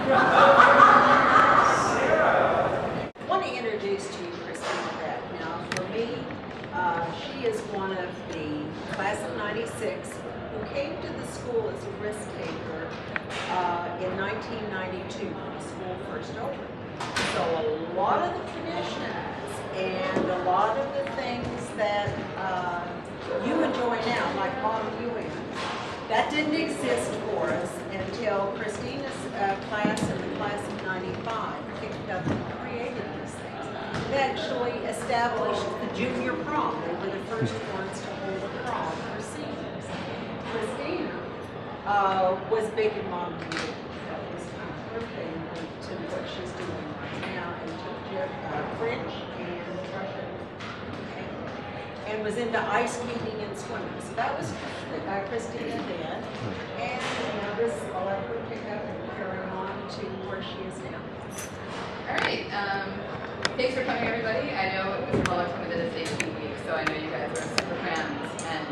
I want to introduce to you Christina Beck. Now, for me, she is one of the class of '96 who came to the school as a risk taker in 1992 when the school first opened. So a lot of the traditions and a lot of the things that you enjoy now, like Model UN, that didn't exist for us until Christina's class and the class of '95 picked up and created these things. They actually established the junior prom. They were the first ones to hold a prom for seniors. Christina was big in Model UN. That was kind of her thing to what she's doing right now, and took French and Russian, and was into ice skating and swimming. So that was Christina then. And now this, I'll let her pick up and carry on to where she is now. All right. Thanks for coming, everybody. I know Mr. Muller told me that it's 18 weeks, so I know you guys are super fans, and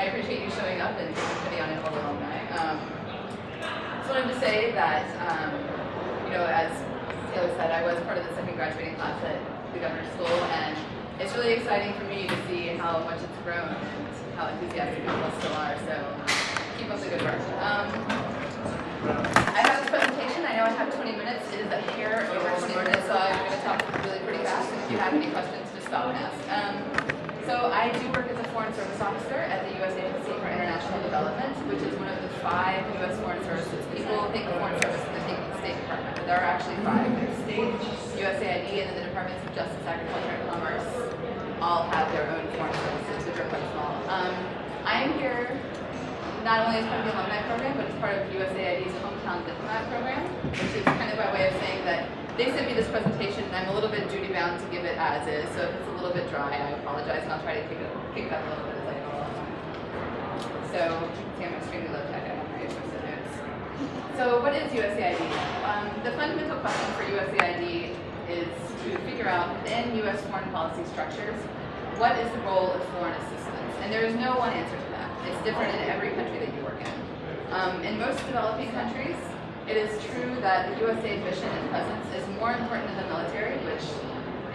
I appreciate you showing up and putting on an old alumni. Just wanted to say that, as Taylor said, I was part of the second graduating class at the Governor's School, and it's really exciting for me to see how much it's grown and how enthusiastic people still are, so keep up the good work. I have this presentation. I know I have 20 minutes. It is a hair over 20 minutes, so I'm going to talk really pretty fast, and if you have any questions, just stop and ask. So I do work as a Foreign Service Officer at the U.S. Agency for International Development, which is one of the 5 U.S. foreign services. People think of Foreign Service and they think of the State Department, but there are actually 5. There's State, USAID, and then the Departments of Justice, Agriculture, and Commerce all have their own foreign services, which are quite small. I am here not only as part of the alumni program, but as part of USAID's Hometown Diplomat program, which is kind of by way of saying that they sent me this presentation, and I'm a little bit duty-bound to give it as is, so if it's a little bit dry, I apologize, and I'll try to kick it up a little bit as I go along. So, see, I'm extremely low tech, I don't know your notes. So, what is USAID? The fundamental question for USAID is to figure out, within U.S. foreign policy structures, what is the role of foreign assistance? And there is no one answer to that. It's different in every country that you work in. In most developing countries, it is true that the USAID mission and presence is more important than the military, which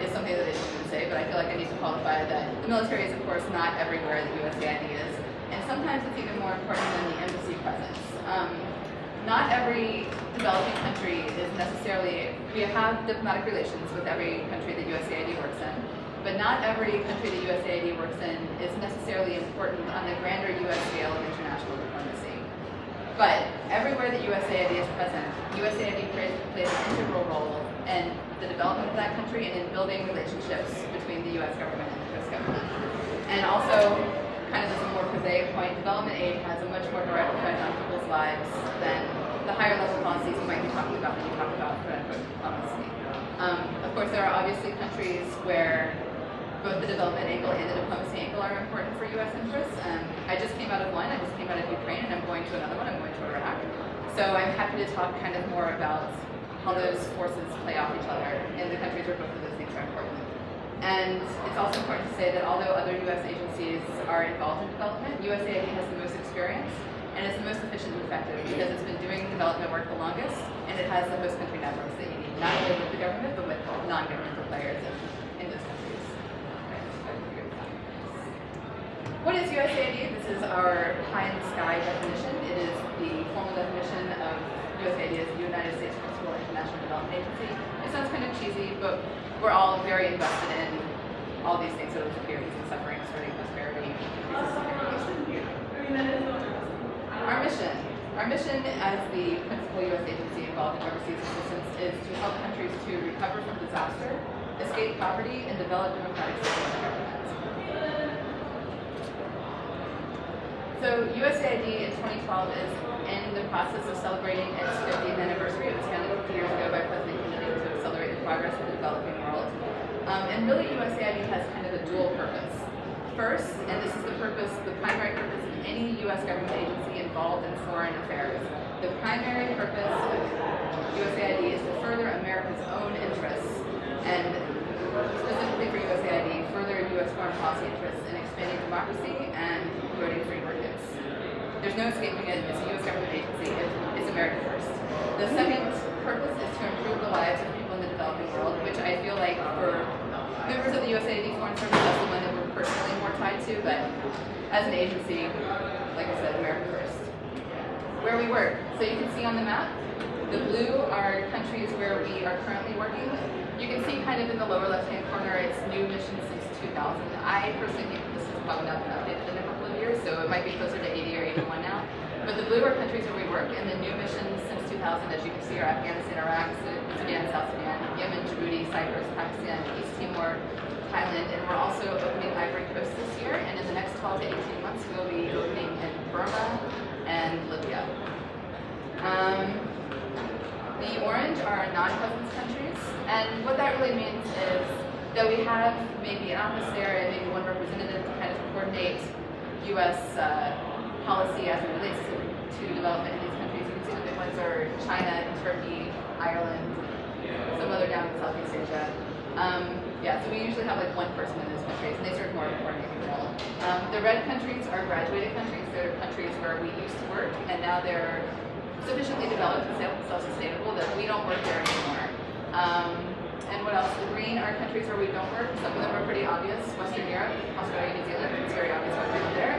is something that they shouldn't say, but I feel like I need to qualify that the military is, of course, not everywhere that USAID is, and sometimes it's even more important than the embassy presence. Not every developing country is necessarily, we have diplomatic relations with every country that USAID works in, but not every country that USAID works in is necessarily important on the grander U.S. scale of international diplomacy. But everywhere that USAID is present, USAID plays an integral role in the development of that country and in building relationships between the U.S. government and the U.S. government. And also, kind of as a more prosaic point, development aid has a much more direct effect on people's lives than the higher level policies you might be talking about when you talk about quote-unquote diplomacy. Of course, there are obviously countries where both the development angle and the diplomacy angle are important for U.S. interests. I just came out of one. I just came out of Ukraine, and I'm going to another one. I'm going to Iraq. So I'm happy to talk kind of more about how those forces play off each other in the countries where both of those things are important. And it's also important to say that although other U.S. agencies are involved in development, USAID has the most experience, and it's the most efficient and effective because it's been doing development work the longest, and it has the host country networks that you need, not only with the government, but with non-governmental players in those countries. What is USAID? This is our pie-in-the-sky definition. It is the formal definition of USAID as the United States Principal International Development Agency. It sounds kind of cheesy, but we're all very invested in all these things that are here, peace and suffering, spreading prosperity, Our mission as the principal U.S. agency involved in overseas assistance is to help countries to recover from disaster, escape poverty, and develop democratic systems of government. So USAID in 2012 is in the process of celebrating its 50th anniversary. It was founded 50 years ago by President Kennedy to accelerate the progress of the developing world. And really USAID has kind of a dual purpose. First, and this is the primary purpose of any U.S. government agency involved in foreign affairs, the primary purpose of USAID is to further America's own interests, and specifically for USAID, further U.S. foreign policy interests in expanding democracy and promoting free markets. There's no escaping it. It's a U.S. government agency. It's America first. The second purpose lives of people in the developing world, which I feel like for members of the USAID Foreign Service, that's the one that we're personally more tied to, but as an agency, like I said, America first. Where we work. So you can see on the map, the blue are countries where we are currently working. You can see kind of in the lower left-hand corner, it's new missions since 2000. I personally think this has probably not been updated in a couple of years, so it might be closer to 80 or 81 now. But the blue are countries where we work, and the new missions since 2000, as you can see, are Afghanistan, Iraq, Sudan, South Sudan, Yemen, Djibouti, Cyprus, Pakistan, East Timor, Thailand, and we're also opening Ivory Coast this year, and in the next 12 to 18 months, we'll be opening in Burma and Libya. The orange are non-presence countries, and what that really means is that we have maybe an office there and maybe one representative to kind of coordinate U.S. policy as it relates to development in these countries. You can see the big ones are China, Turkey, Ireland, some other down in Southeast Asia. Yeah, so we usually have like one person in those countries, and they serve more of a coordinating role. The red countries are graduated countries. They're countries where we used to work, and now they're sufficiently developed and self-sustainable that we don't work there anymore. And what else? The green are countries where we don't work. Some of them are pretty obvious. Western Europe, Australia, New Zealand, it's very obvious what we're doing there.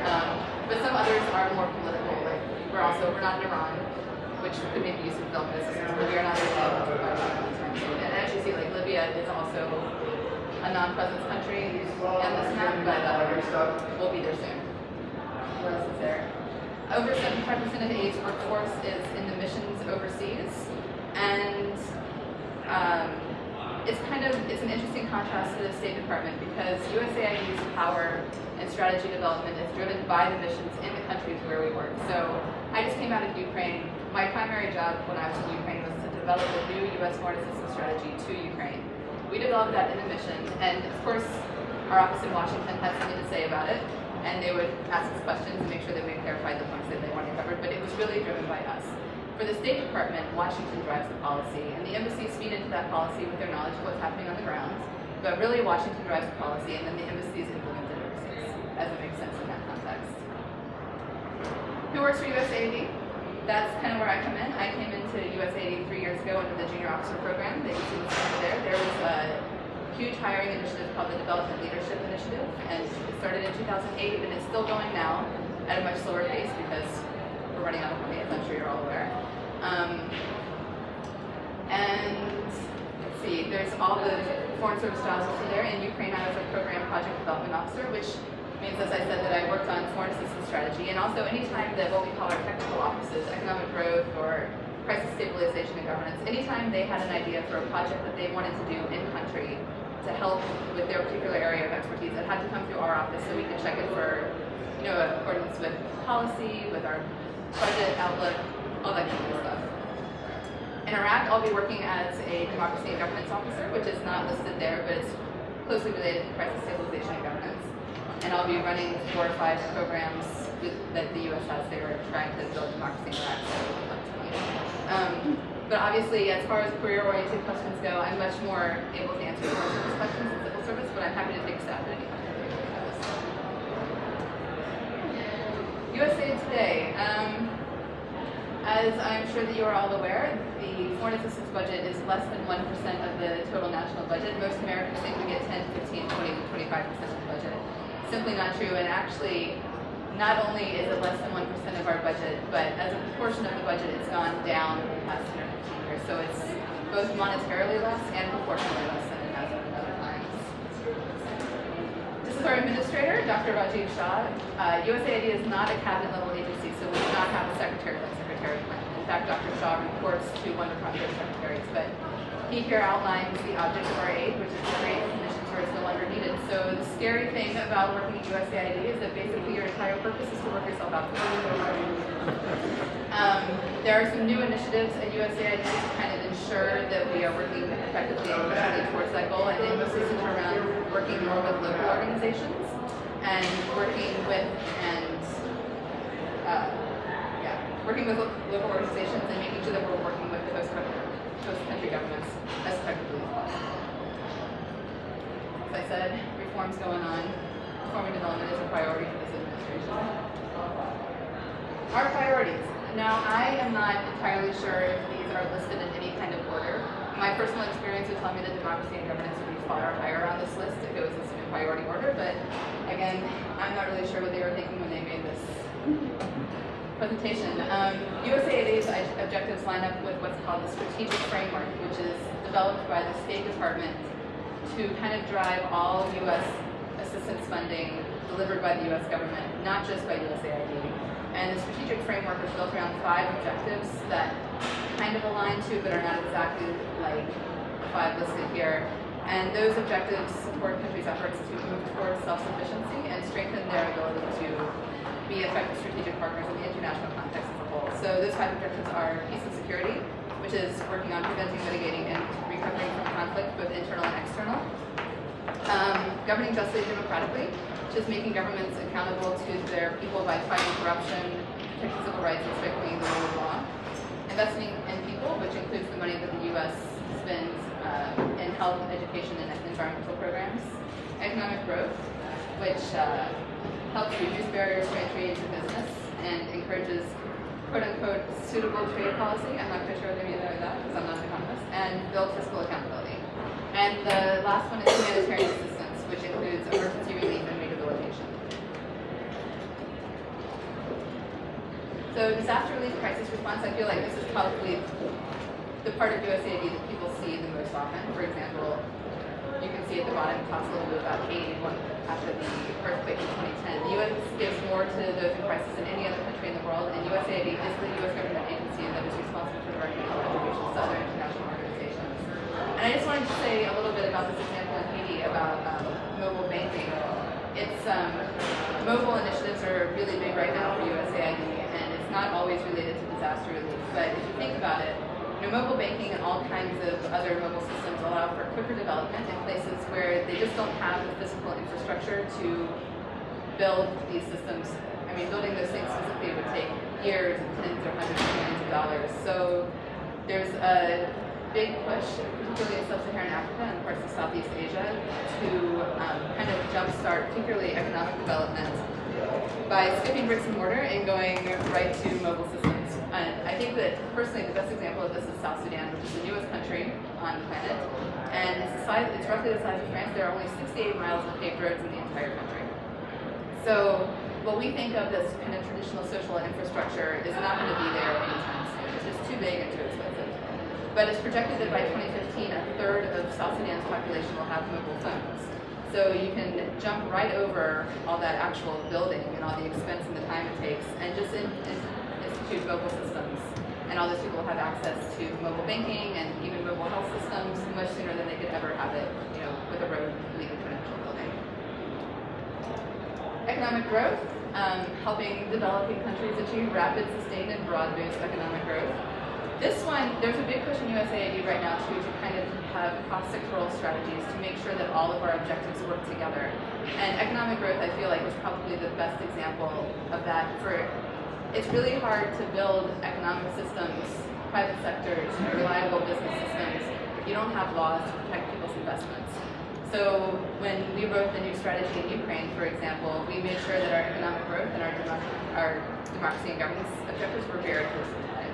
But some others are more political. Like we're not in Iran, which could maybe use some development assistance, but we are not involved in Iran. And as you see, like Libya is also a non-presence country on this map, but we'll be there soon. What else is there? Over 75% of the AID's workforce is in the missions overseas, and it's an interesting contrast to the State Department because USAID's power and strategy development is driven by the missions in the countries where we work. So I just came out of Ukraine. My primary job when I was in Ukraine was to develop a new U.S. foreign assistance strategy to Ukraine. We developed that in the mission, and of course, our office in Washington had something to say about it, and they would ask us questions and make sure that we clarified the points that they wanted covered, but it was really driven by us. For the State Department, Washington drives the policy, and the embassies feed into that policy with their knowledge of what's happening on the ground, but really Washington drives the policy, and then the embassies implement it overseas, as it makes sense in that context. Who works for USAID? That's kind of where I come in. I came into USAID 3 years ago under the Junior Officer Program. They used to list over there. There was a huge hiring initiative called the Development Leadership Initiative, and it started in 2008, and it's still going now at a much slower pace because we're running out of money, as I'm sure you're all aware. And let's see, there's all the foreign service jobs over there. In Ukraine, I was a program project development officer, which means, as I said, that I worked on foreign assistance strategy, and also anytime that what we call our technical offices, economic growth or crisis stabilization and governance, anytime they had an idea for a project that they wanted to do in country to help with their particular area of expertise, it had to come through our office so we could check it for, accordance with policy, with our budget outlook, all that kind of stuff. In Iraq, I'll be working as a democracy and governance officer, which is not listed there, but it's closely related to crisis stabilization and governance. And I'll be running 4 or 5 programs that the U.S. has there trying to build democracy in Iraq. But obviously, as far as career-oriented questions go, I'm much more able to answer foreign service questions than civil service, but I'm happy to take staff at any time. USAID today. As I'm sure that you are all aware, the foreign assistance budget is less than 1% of the total national budget. Most Americans think we get 10, 15, 20, 25% of the budget. Simply not true, and actually, not only is it less than 1% of our budget, but as a proportion of the budget, it's gone down in the past 10 or 15 years. So it's both monetarily less and proportionally less than it has been at other times. This is our administrator, Dr. Rajiv Shah. USAID is not a cabinet-level agency, so we do not have a secretary like Secretary Clinton. In fact, Dr. Shah reports to one of the secretaries, but he here outlines the object of our aid, which is to create conditions where it's no longer needed. So the scary thing about working at USAID is that basically your entire purpose is to work yourself out. There are some new initiatives at USAID to kind of ensure that we are working effectively and efficiently towards that goal. I think mostly centered around working more with local organizations and working with local organizations and making sure that we're working with the host country governments as effectively as possible. As I said, reforms going on. Reform and development is a priority for this administration. Our priorities. Now, I am not entirely sure if these are listed in any kind of order. My personal experience would tell me that democracy and governance would be far higher on this list if it was listed in priority order, but again, I'm not really sure what they were thinking when they made this presentation. USAID's objectives line up with what's called the strategic framework, which is developed by the State Department to kind of drive all U.S. assistance funding delivered by the U.S. government, not just by USAID. And the strategic framework is built around 5 objectives that kind of align to, but are not exactly like the 5 listed here. And those objectives support countries' efforts to move towards self-sufficiency and strengthen their ability to be effective strategic partners in the international context as a whole. So those 5 objectives are peace and security, which is working on preventing, mitigating, and recovering from conflict, both internal and external. Governing justly and democratically, which is making governments accountable to their people by fighting corruption, protecting civil rights, and strengthening the rule of law. Investing in people, which includes the money that the U.S. spends in health, education, and environmental programs. Economic growth, which helps reduce barriers to entry into business and encourages quote-unquote suitable trade policy. I'm not quite sure what they mean by that because I'm not an economist. And build fiscal accountability. And the last one is humanitarian assistance, which includes emergency relief and rehabilitation. So disaster relief, crisis response, I feel like this is probably the part of USAID that people see the most often. For example, you can see at the bottom, it talks a little bit about Haiti after the earthquake in 2010. The U.S. gives more to those in crisis than any other country in the world, and USAID is the U.S. government agency that is responsible for directing all contributions to other international organizations. And I just wanted to say a little bit about this example in Haiti about mobile banking. It's mobile initiatives are really big right now for USAID, and it's not always related to disaster relief. But if you think about it, mobile banking and all kinds of other mobile systems allow for quicker development in places where they just don't have the physical infrastructure to build these systems. I mean, building those things physically would take years and tens or hundreds of millions of dollars. So there's a big push, particularly in sub-Saharan Africa and parts of Southeast Asia, to kind of jumpstart particularly economic development by skipping bricks and mortar and going right to mobile systems. And I think that personally the best example of this is South Sudan, which is the newest country on the planet. And it's roughly the size of France. There are only 68 miles of paved roads in the entire country. So what we think of as kind of traditional social infrastructure is not going to be there anytime soon. It's just too big and too expensive. But it's projected that by 2015, a third of South Sudan's population will have mobile phones. So you can jump right over all that actual building and all the expense and the time it takes and just institute mobile systems. And all those people will have access to mobile banking and even mobile health systems much sooner than they could ever have it, with a road leading to an actual building. Economic growth, helping developing countries achieve rapid, sustained, and broad-based economic growth. This one, there's a big push in USAID right now too to kind of have cross-sectoral strategies to make sure that all of our objectives work together. And economic growth, I feel like, is probably the best example of that. It's really hard to build economic systems, private sectors, reliable business systems if you don't have laws to protect people's investments. So when we wrote the new strategy in Ukraine, for example, we made sure that our economic growth and our democracy and governance objectives were very closely tied.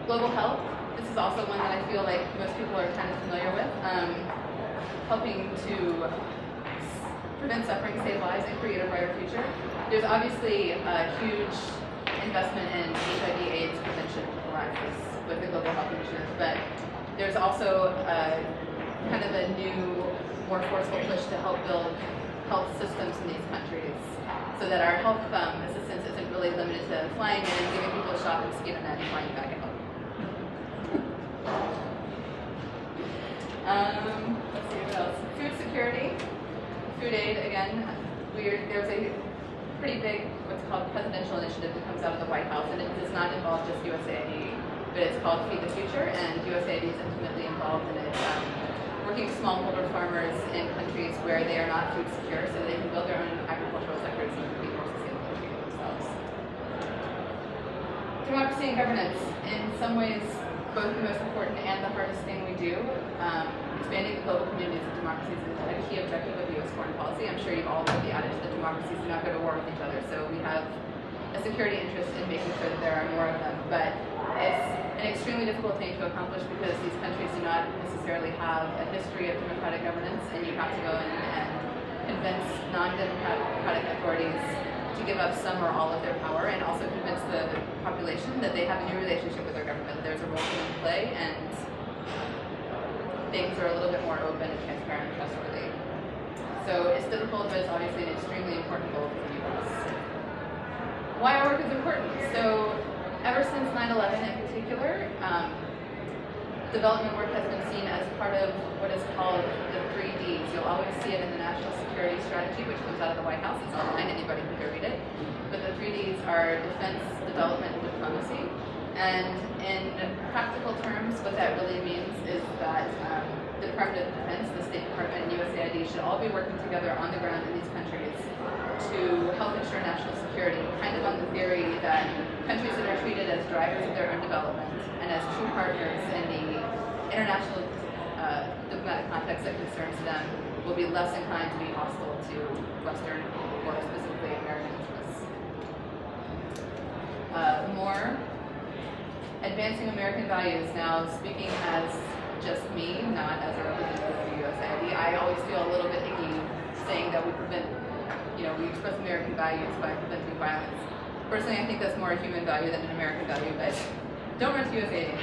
Global health, this is also one that I feel like most people are kind of familiar with, helping to prevent suffering, save lives, and create a brighter future. There's obviously a huge investment in HIV/AIDS prevention prophylaxis with the Global Health Initiative, but there's also kind of a new, more forceful push to help build health systems in these countries so that our health assistance isn't really limited to flying in, giving people a shot, and skin and then flying back out. Let's see what else. Food security, food aid, again, there's a pretty big, what's called presidential initiative that comes out of the White House, and it does not involve just USAID, but it's called Feed the Future, and USAID is intimately involved in it, working with smallholder farmers in countries where they are not food secure so they can build their own agricultural sectors and be more sustainable for themselves. Democracy and governance, in some ways, both the most important and the hardest thing we do. Expanding the global communities of democracies is a key objective of U.S. foreign policy. I'm sure you've all heard the adage that democracies do not go to war with each other, so we have a security interest in making sure that there are more of them. But it's an extremely difficult thing to accomplish because these countries do not necessarily have a history of democratic governance, and you have to go in and convince non-democratic authorities to give up some or all of their power, and also convince the population that they have a new relationship with their government. There's a role for them to play, and things are a little bit more open and transparent and trustworthy. So it's difficult, but it's obviously an extremely important goal for the U.S. Why our work is important. So ever since 9/11 in particular, development work has been seen as part of what is called the 3Ds. You'll always see it in the National Security Strategy, which comes out of the White House. It's online, anybody can go read it. But the 3Ds are defense, development, and diplomacy. And in practical terms, what that really means is that the Department of Defense, the State Department, and USAID should all be working together on the ground in these countries to help ensure national security, kind of on the theory that countries that are treated as drivers of their own development and as true partners in the international diplomatic context that concerns them will be less inclined to be hostile to Western, or specifically American interests. More advancing American values. Now, speaking as just me, not as a representative of the USAID, I always feel a little bit icky saying that we express American values by preventing violence. Personally, I think that's more a human value than an American value, but don't run to USAID.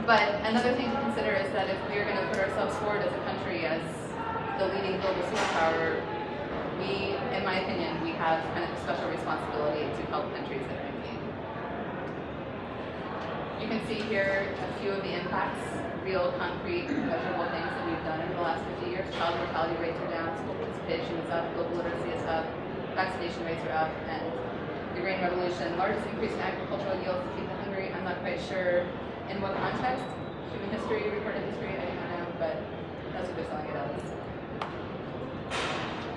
But another thing to consider is that if we are going to put ourselves forward as a country as the leading global superpower, we, in my opinion, we have kind of a special responsibility to help countries that are in need. You can see here a few of the impacts, real, concrete, measurable things that we've done in the last 50 years. Child mortality rates are down, school participation is up, global literacy is up, vaccination rates are up, and the Green Revolution, largest increase in agricultural yields to feed the hungry. I'm not quite sure in what context, human history, recorded history, I don't know, but that's what they're selling it as.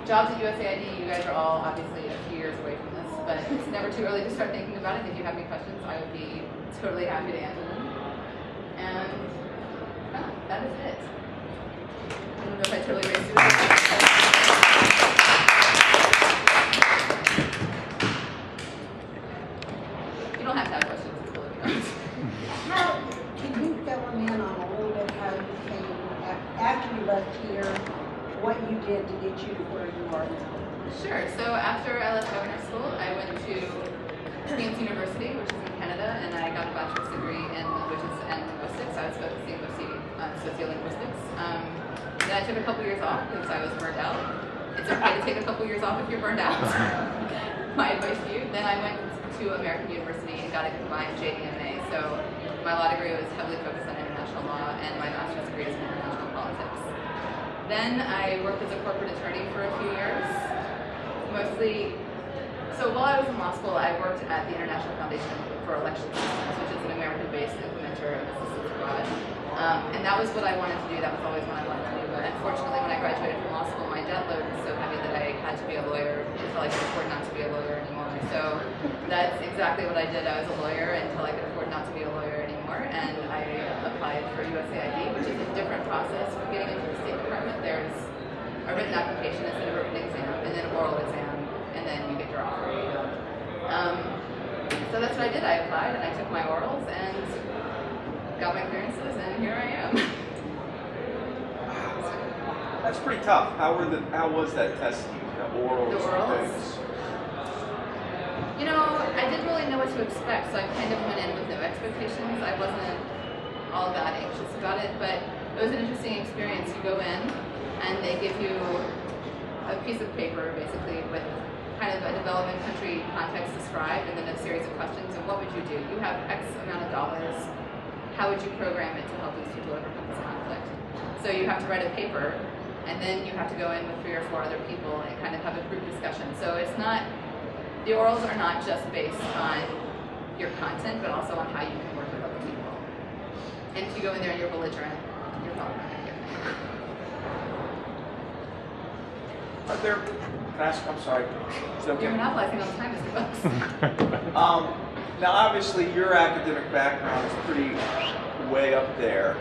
Jobs at USAID, you guys are all obviously a few years away from this, but it's never too early to start thinking about it. If you have any questions, I would be totally happy to answer them. And that is it. I don't know if I totally raised it. You don't have to have questions. It's cool if you don't. How can you fill them in on a little bit how you came after you left here, what you did to get you to where you are now? Sure. So after I left governor's school, I went to Queen's University, which is in Canada, and I got a bachelor's degree in languages and linguistics. I was focusing on sociolinguistics. Then I took a couple years off because I was burned out. It's okay to take a couple years off if you're burned out. My advice to you. Then I went to American University and got a combined JD/MA. So my law degree was heavily focused on international law, and my master's degree is in international politics. Then I worked as a corporate attorney for a few years, mostly. So while I was in law school, I worked at the International Foundation for Election Systems, which is an American-based implementer of systems abroad. And that was what I wanted to do. That was always what I wanted to do. But unfortunately, when I graduated from law school, my debt load was so heavy that I had to be a lawyer until I could afford not to be a lawyer anymore. So that's exactly what I did. I was a lawyer until I could afford not to be a lawyer anymore. And I applied for USAID, which is a different process from getting into the State Department. There's a written application instead of a written exam, and then an oral exam, and then you get your offer. So that's what I did. I applied, and I took my orals, and got my clearances, and here I am. That's pretty tough. How was that testing? The orals? The orals? You know, I didn't really know what to expect, so I kind of went in with no expectations. I wasn't all that anxious about it, but it was an interesting experience. You go in, and they give you a piece of paper, basically, with kind of a development country context described, and then a series of questions, and what would you do? You have X amount of dollars. How would you program it to help these people overcome this conflict? So you have to write a paper, and then you have to go in with 3 or 4 other people and kind of have a group discussion. So it's not, the orals are not just based on your content, but also on how you can work with other people. And if you go in there and you're belligerent, you're probably not going to get there. Are there, can I ask, I'm sorry. Is that okay? You're monopolizing all the time, Mr. Bucks. Now, obviously, your academic background is pretty way up there,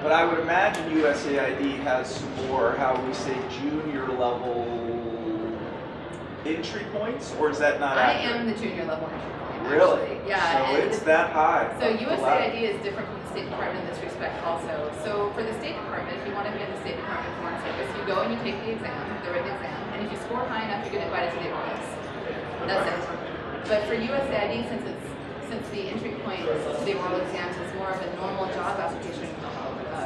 but I would imagine USAID has some more, how we say, junior level entry points, or is that not accurate? I am the junior level entry point, Really? actually. Yeah. So and it's that high. So USAID is different from the State Department in this respect also. So for the State Department, if you want to be in the State Department Foreign Service, you go and you take the exam, the written exam, and if you score high enough, you get invited to the apprentice. That's it. But for USAID, since the entry point to the oral exams is more of a normal job application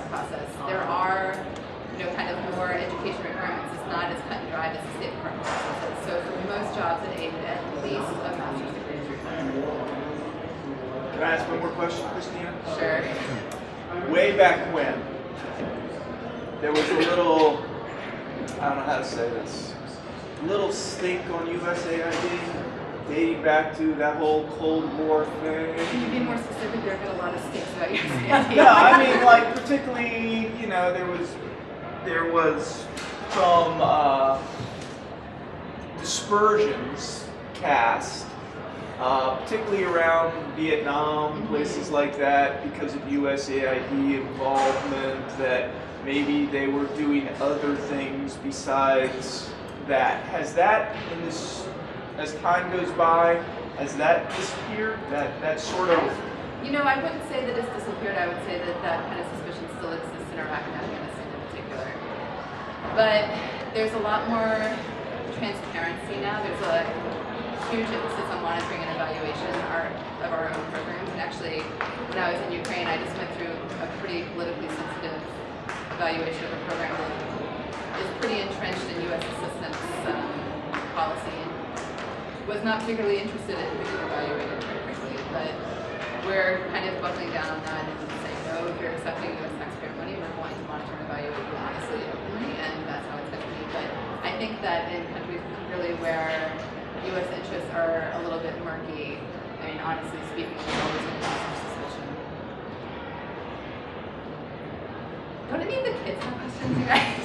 process, there are kind of more education requirements. It's not as cut and dried as the State Department processes. So for most jobs at aid, at least a master's degree is required. Can I ask one more question, Christina? Sure. Way back when, there was a little, I don't know how to say this, little stink on USAID dating back to that whole Cold War thing. Can you be more specific? There have been a lot of stinks about USAID. No, I mean, like, particularly, there was some dispersions cast, particularly around Vietnam, places like that, because of USAID involvement, that maybe they were doing other things besides that. Has that, as time goes by, has that disappeared? That sort of... I wouldn't say that it's disappeared. I would say that that kind of suspicion still exists in Iraq and Afghanistan in particular. But there's a lot more transparency now. There's a huge emphasis on monitoring and evaluation of our own programs. And actually, when I was in Ukraine, I just went through a pretty politically sensitive evaluation of a program that is pretty entrenched in U.S. assistance policy. Was not particularly interested in being evaluated very quickly, but we're kind of buckling down on that and saying, no, if you're accepting U.S. taxpayer money, we're going to monitor and evaluate you honestly and openly, and that's how it's going to be. But I think that in countries particularly where U.S. interests are a little bit murky, I mean, honestly speaking, there's always going to be some suspicion. Don't any of the kids have questions, you guys?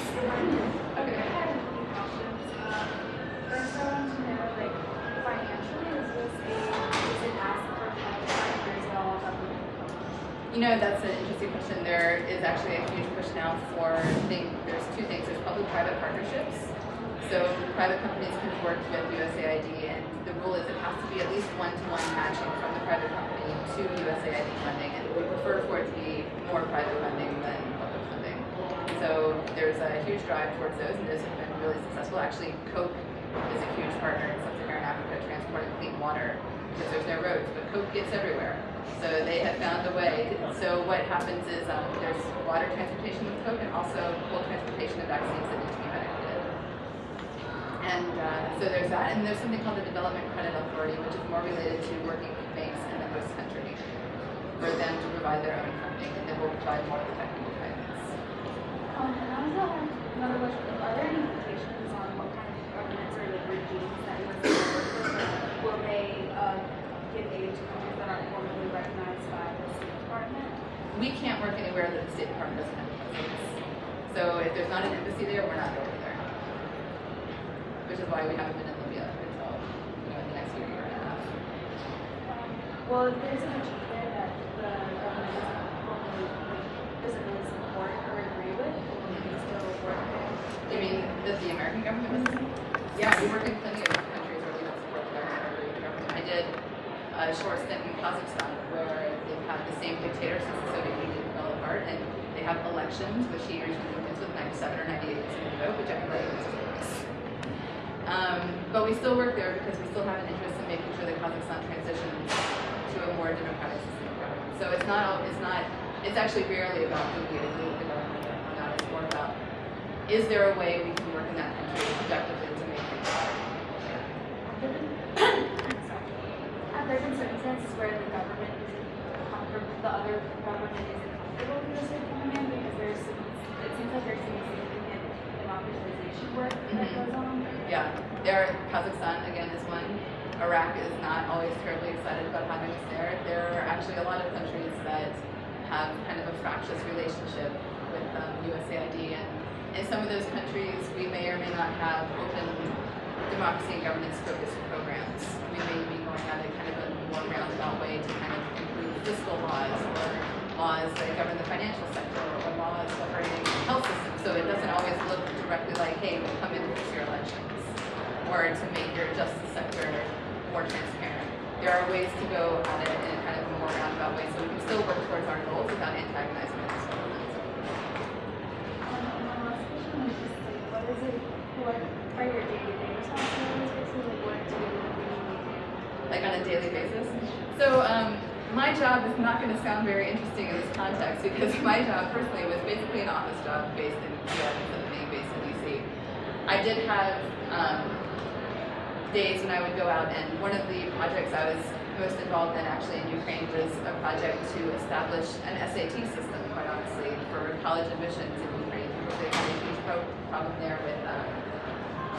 Okay. That's an interesting question. There is actually a huge push now for there's two things. There's public-private partnerships. So private companies can work with USAID, and the rule is it has to be at least one-to-one matching from the private company to USAID funding, and we prefer for it to be more private funding than public funding. So there's a huge drive towards those, and those have been really successful. Actually, Coke is a huge partner in Sub-Saharan Africa transporting clean water, because there's no roads, but Coke gets everywhere. So they have found a way. So what happens is there's water transportation with Coke and also cold transportation of vaccines that need to be benefited. And so there's that. And there's something called the Development Credit Authority, which is more related to working with banks in the host country for them to provide their own funding, and then we'll provide more of the technical guidance. And I also have another question. Are there any implications on what kind of governments or regimes that you work with? Will they give aid to countries that aren't formally recognized by the State Department? We can't work anywhere that the State Department doesn't have embassies. So if there's not an embassy there, we're not going there. Which is why we haven't been in Libya until in the next year and a half. Well, if there's an achievement there that the government doesn't really support or agree with, will we still work there? You mean that the American government doesn't? Yeah, we work in plenty of countries where we don't support the government or agree with the government. I did a short stint in Kazakhstan where they've had the same dictator since the Soviet Union fell apart, and they have elections, which he usually wins with 97 or 98% of the vote, which everybody wins with. But we still work there because we still have an interest in making sure that Kazakhstan transitions to a more democratic system of government. So it's actually rarely about who we agree with the government or not. It's more about, is there a way we can work in that country productively to make things better? Have there been circumstances where the government isn't comfortable, the other government isn't comfortable with the State coming in because it seems like there's some significant democratization work that goes on? Yeah, Kazakhstan again is one. Iraq is not always terribly excited about having us there. There are actually a lot of countries that have kind of a fractious relationship with USAID, and in some of those countries we may or may not have open democracy and governance focused programs. We may be going at it kind of a more roundabout way to kind of improve fiscal laws or laws that govern the financial sector or laws governing health systems. So it doesn't always look directly like, hey, we'll come in and fix your elections, or to make your justice sector more transparent. there are ways to go at it in a kind of a more roundabout way, so we can still work towards our goals without antagonizing the next government. My last question is just like, what are your day-to-day responsibilities? Basically, like, what do you usually do? Like on a daily basis. So my job is not going to sound very interesting in this context because my job personally was basically an office job based in New York instead of being based in DC. I did have days when I would go out, and one of the projects I was most involved in actually in Ukraine was a project to establish an SAT system, quite honestly, for college admissions in Ukraine. There's a huge problem there with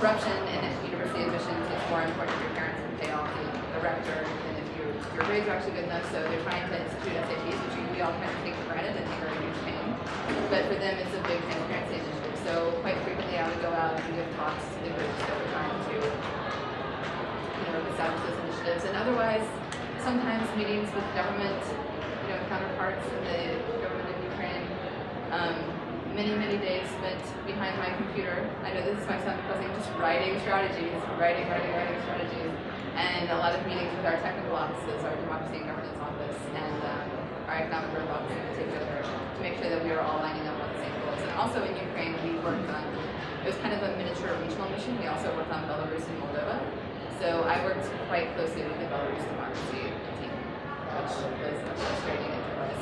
corruption in university admissions. It's more important if your parents can pay off the rector than if your grades are actually good enough. So they're trying to institute SATs, which we all kind of take for granted and think are a huge pain. But for them, it's a big transparency initiative. So quite frequently, I would go out and give talks to the groups that were trying to, establish those initiatives. And otherwise, sometimes meetings with government, counterparts in the government of Ukraine. Many days spent behind my computer. I know this might sound depressing, just writing strategies, writing strategies, and a lot of meetings with our technical offices, our democracy and governance office, and our economic growth office in particular, to make sure that we are all lining up on the same goals. And also in Ukraine, we worked on, it was kind of a miniature regional mission. We also worked on Belarus and Moldova. So I worked quite closely with the Belarus democracy team, which was a frustrating enterprise.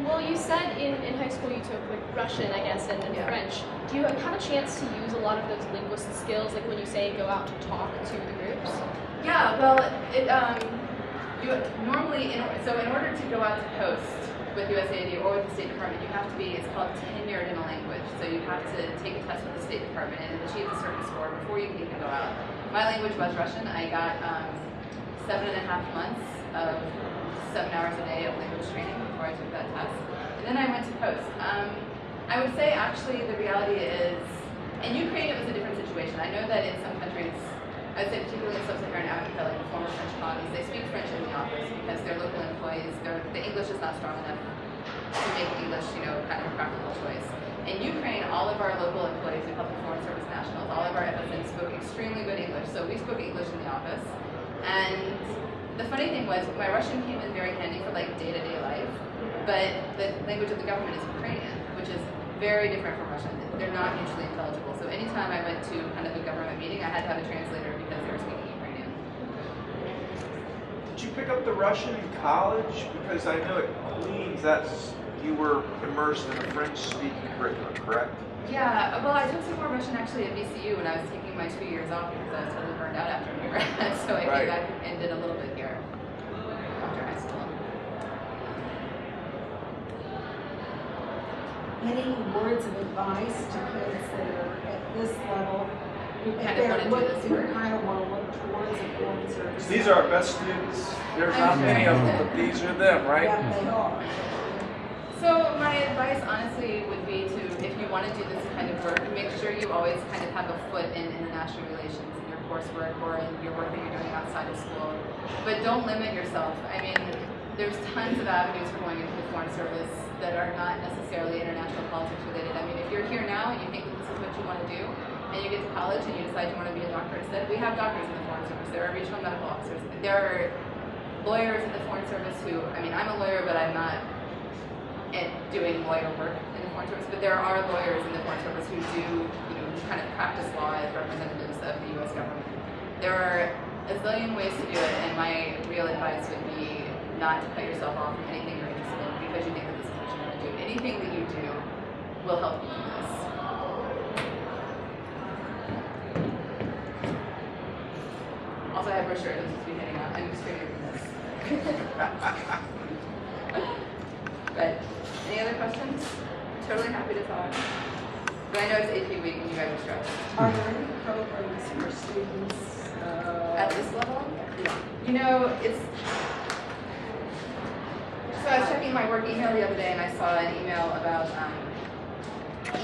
Well, you said in high school you took like Russian, I guess, and French. Do you have a chance to use a lot of those linguist skills, like when you say go out to talk to the groups? Yeah, well, you normally, in order to go out to post with USAID or with the State Department, you have to be, it's called tenured in a language. So you have to take a test with the State Department and achieve a certain score before you can even go out. My language was Russian. I got 7.5 months of 7 hours a day of language training before I took that test. And then I went to post. I would say actually the reality is, in Ukraine it was a different situation. I know that in some countries, I would say particularly in sub-Saharan Africa, like the former French colonies, they speak French in the office because their local employees, the English is not strong enough to make English, kind of a practical choice. In Ukraine, all of our local employees, we call them Foreign Service Nationals, all of our FSNs spoke extremely good English, so we spoke English in the office. And the funny thing was, my Russian came in very handy for like day-to-day life, but the language of the government is Ukrainian, which is very different from Russian. They're not mutually intelligible. So anytime I went to kind of a government meeting, I had to have a translator because they were speaking Ukrainian. Did you pick up the Russian in college? Because I know at Queens, you were immersed in a French-speaking curriculum, correct? Yeah, well, I took some more Russian actually at VCU when I was taking my 2 years off because I was totally burned out after undergrad. So I came back and did a little bit here after high school. Any words of advice to kids that are at this level? Who kind of want to do this work? Kind of want to look towards a foreign service. These are our best students. There's not many of them, but these are them, right? Yeah, they are. So my advice, honestly, would be to, if you want to do this kind of work, make sure you always kind of have a foot in international relations in your coursework or in your work that you're doing outside of school. But don't limit yourself. I mean, there's tons of avenues for going into the foreign service that are not necessarily international politics related. I mean, if you're here now and you think that this is what you want to do, and you get to college and you decide you want to be a doctor instead, we have doctors in the foreign service. There are regional medical officers. There are lawyers in the foreign service who, I mean, I'm a lawyer, but I'm not doing lawyer work in the foreign service, but there are lawyers in the foreign service who do, kind of practice law as representatives of the U.S. government. There are a zillion ways to do it, and my real advice would be not to cut yourself off from anything you're interested in because you think that this is what you want to do. Anything that you do will help you do this. Also, I have brochures I'm supposed to be handing out. I'm extremely remiss. But any other questions? Totally happy to talk. But I know it's AP week and you guys are stressed. Are there any programs for students At this level? Yeah. It's. So I was checking my work email the other day and I saw an email about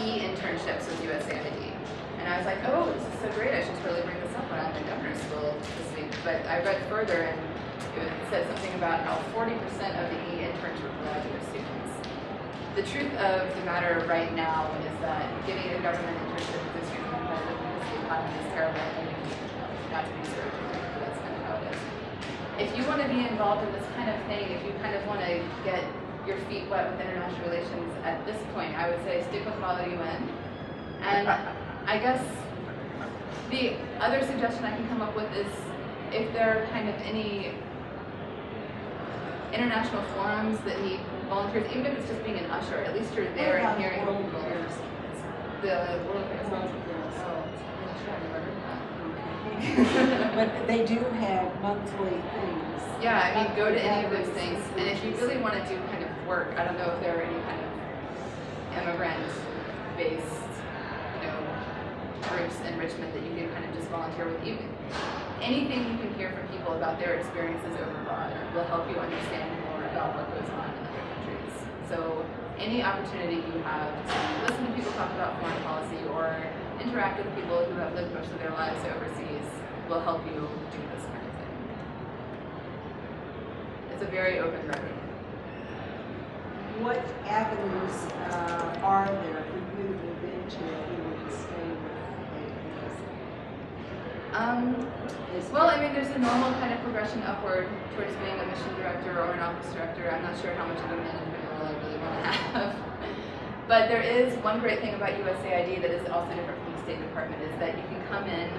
e-internships with USAID. And I was like, oh, this is so great. I should totally bring this up when I'm in governor's school this week. But I read further and it said something about how 40% of the e-interns were graduate students. The truth of the matter right now is that getting a government internship is extremely competitive because the economy is terrible and have to be served. That's kind of how it is. If you want to be involved in this kind of thing, if you kind of want to get your feet wet with international relations at this point, I would say stick with Model UN. And I guess the other suggestion I can come up with is if there are kind of any international forums that need volunteers, even if it's just being an usher, at least you're there and hearing World people. Affairs? The World Affairs. World Affairs. Oh, I'm sure I've never heard that. But they do have monthly things. Yeah, I mean, go to any of those things, and if you really want to do kind of work, I don't know if there are any kind of immigrant-based, groups in Richmond that you can kind of just volunteer with. Even anything you can hear from people about their experiences abroad will help you understand more about what goes on in other countries. So any opportunity you have to listen to people talk about foreign policy or interact with people who have lived most of their lives overseas will help you do this kind of thing. It's a very open road. What avenues are there for you to move into if you were to stay with Well, I mean, there's a normal kind of progression upward towards being a mission director or an office director. I'm not sure how much of a management role I really want to have. But there is one great thing about USAID that is also different from the State Department is that you can come in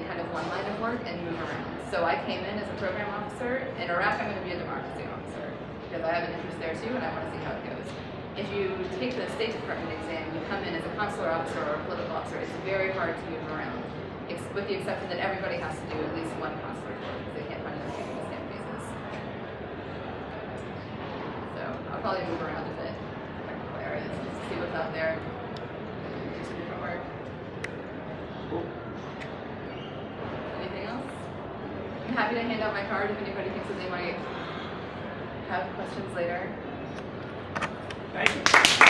kind of one line of work and move around. So I came in as a program officer. In Iraq, I'm going to be a democracy officer because I have an interest there too and I want to see how it goes. If you take the State Department exam, you come in as a consular officer or a political officer, it's very hard to move around, with the exception that everybody has to do at least one consular tour because they can't find other people with stamp visas. So I'll probably move around a bit in technical areas just to see what's out there, do some different work. Cool. Anything else? I'm happy to hand out my card if anybody thinks that they might have questions later. Thank you.